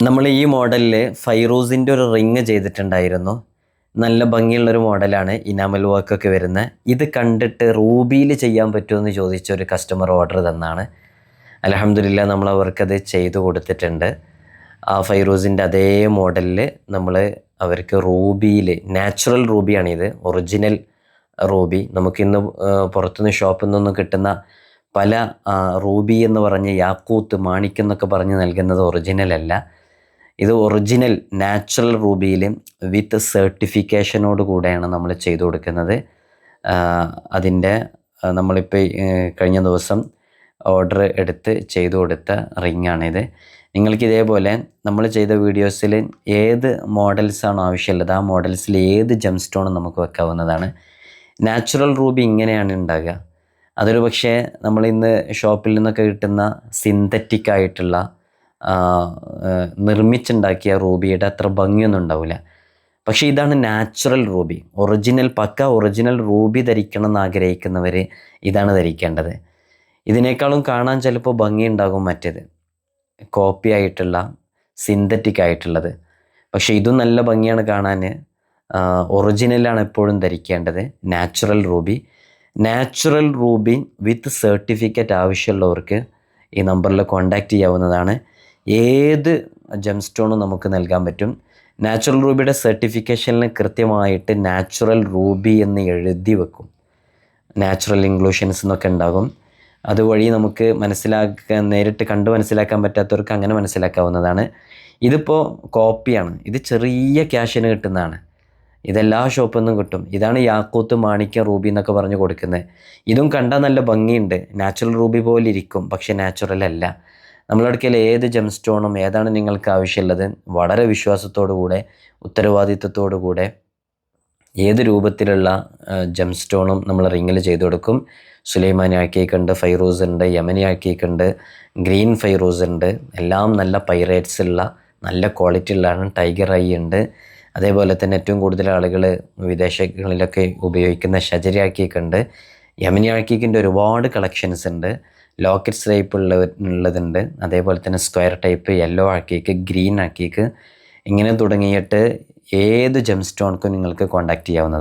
നമ്മൾ ഈ മോഡലിൽ ഫൈറൂസിൻ്റെ ഒരു റിങ് ചെയ്തിട്ടുണ്ടായിരുന്നു. നല്ല ഭംഗിയുള്ളൊരു മോഡലാണ്, ഇനാമൽ വർക്കൊക്കെ വരുന്ന. ഇത് കണ്ടിട്ട് റൂബിയിൽ ചെയ്യാൻ പറ്റുമെന്ന് ചോദിച്ച ഒരു കസ്റ്റമർ ഓർഡർ തന്നാണ്. അൽഹംദുലില്ലാ നമ്മൾ അവർക്കത് ചെയ്തു കൊടുത്തിട്ടുണ്ട്. ആ ഫൈറൂസിൻ്റെ അതേ മോഡലിൽ നമ്മൾ അവർക്ക് റൂബിയിൽ, നാച്ചുറൽ റൂബിയാണിത്, ഒറിജിനൽ റൂബി. നമുക്കിന്ന് പുറത്തുനിന്ന് ഷോപ്പിൽ നിന്നൊന്നും കിട്ടുന്ന പല റൂബി എന്ന് പറഞ്ഞ് യാക്കൂത്ത്, മാണിക്കെന്നൊക്കെ പറഞ്ഞ് നൽകുന്നത് ഒറിജിനൽ അല്ല. ഇത് ഒറിജിനൽ നാച്ചുറൽ റൂബിയിൽ വിത്ത് സർട്ടിഫിക്കേഷനോട് കൂടെയാണ് നമ്മൾ ചെയ്തു കൊടുക്കുന്നത്. അതിൻ്റെ നമ്മളിപ്പോൾ കഴിഞ്ഞ ദിവസം ഓർഡർ എടുത്ത് ചെയ്തു കൊടുത്ത റിങ്ങാണിത്. നിങ്ങൾക്ക് ഇതേപോലെ നമ്മൾ ചെയ്ത വീഡിയോസിൽ ഏത് മോഡൽസാണ് ആവശ്യമുള്ളത് ആ മോഡൽസിൽ ഏത് ജെം സ്റ്റോണും നമുക്ക് വെക്കാവുന്നതാണ്. നാച്ചുറൽ റൂബി ഇങ്ങനെയാണ് ഉണ്ടാകുക. അതൊരു പക്ഷേ നമ്മളിന്ന് ഷോപ്പിൽ നിന്നൊക്കെ കിട്ടുന്ന സിന്തറ്റിക് ആയിട്ടുള്ള നിർമ്മിച്ചുണ്ടാക്കിയ റൂബിയുടെ അത്ര ഭംഗിയൊന്നും ഉണ്ടാവില്ല. പക്ഷേ ഇതാണ് നാച്ചുറൽ റൂബി, ഒറിജിനൽ, പക്ക ഒറിജിനൽ റൂബി ധരിക്കണം എന്ന് ആഗ്രഹിക്കുന്നവർ ഇതാണ് ധരിക്കേണ്ടത്. ഇതിനേക്കാളും കാണാൻ ചിലപ്പോൾ ഭംഗിയുണ്ടാകും മറ്റേത്, കോപ്പി ആയിട്ടുള്ള സിന്തറ്റിക് ആയിട്ടുള്ളത്. പക്ഷേ ഇതും നല്ല ഭംഗിയാണ് കാണാൻ. ഒറിജിനലാണ് എപ്പോഴും ധരിക്കേണ്ടത്, natural ruby. Natural ruby with certificate ആവശ്യമുള്ളവർക്ക് ഈ നമ്പറിൽ കോൺടാക്റ്റ് ചെയ്യാവുന്നതാണ്. ഏത് ജെം സ്റ്റോണും നമുക്ക് നൽകാൻ പറ്റും. നാച്ചുറൽ റൂബിയുടെ സർട്ടിഫിക്കേഷനിൽ കൃത്യമായിട്ട് നാച്ചുറൽ റൂബി എന്ന് എഴുതി വെക്കും. നാച്ചുറൽ ഇൻക്ലൂഷൻസ് എന്നൊക്കെ ഉണ്ടാകും. അതുവഴി നമുക്ക് നേരിട്ട് കണ്ട് മനസ്സിലാക്കാൻ പറ്റാത്തവർക്ക് അങ്ങനെ മനസ്സിലാക്കാവുന്നതാണ്. ഇതിപ്പോൾ കോപ്പിയാണ്, ഇത് ചെറിയ ക്യാഷിന് കിട്ടുന്നതാണ്. ഇതെല്ലാ ഷോപ്പിൽ നിന്നും കിട്ടും. ഇതാണ് യാക്കൂത്ത്, മാണിക്യം, റൂബി എന്നൊക്കെ പറഞ്ഞ് കൊടുക്കുന്നത്. ഇതും കണ്ടാൽ നല്ല ഭംഗിയുണ്ട്, നാച്ചുറൽ റൂബി പോലെ ഇരിക്കും, പക്ഷേ നാച്ചുറൽ അല്ല. നമ്മളടുക്കൽ ഏത് ജെം സ്റ്റോണും ഏതാണ് നിങ്ങൾക്ക് ആവശ്യമുള്ളത് വളരെ വിശ്വാസത്തോടു കൂടെ, ഉത്തരവാദിത്വത്തോടു കൂടെ ഏത് രൂപത്തിലുള്ള ജെം സ്റ്റോണും നമ്മൾ റിങ്ങിൽ ചെയ്തു കൊടുക്കും. സുലൈമാനി ആക്കിയിട്ടുണ്ട്, ഫൈറൂസ് ഉണ്ട്, യമനി ആക്കിയിട്ടുണ്ട്, ഗ്രീൻ ഫൈറൂസ് ഉണ്ട്. എല്ലാം നല്ല പൈറേറ്റ്സ് ഉള്ള നല്ല ക്വാളിറ്റി ഉള്ളതാണ്. ടൈഗർ ഐ ഉണ്ട്. അതേപോലെ തന്നെ ഏറ്റവും കൂടുതൽ ആളുകൾ വിദേശങ്ങളിലൊക്കെ ഉപയോഗിക്കുന്ന ഷജരി ആക്കിയിട്ടുണ്ട്. യമനി ആക്കിയിക്കിൻ്റെ ഒരുപാട് കളക്ഷൻസ് ഉണ്ട്. ലോക്കറ്റ്സ് ടൈപ്പ് ഉള്ളതുണ്ട്. അതേപോലെ തന്നെ സ്ക്വയർ ടൈപ്പ്, യെല്ലോ ആക്കിയിക്ക്, ഗ്രീൻ ആക്കിയിക്ക്, ഇങ്ങനെ തുടങ്ങിയിട്ട് ഏത് ജെം സ്റ്റോൺക്കും നിങ്ങൾക്ക് കോൺടാക്റ്റ് ചെയ്യാവുന്നത്.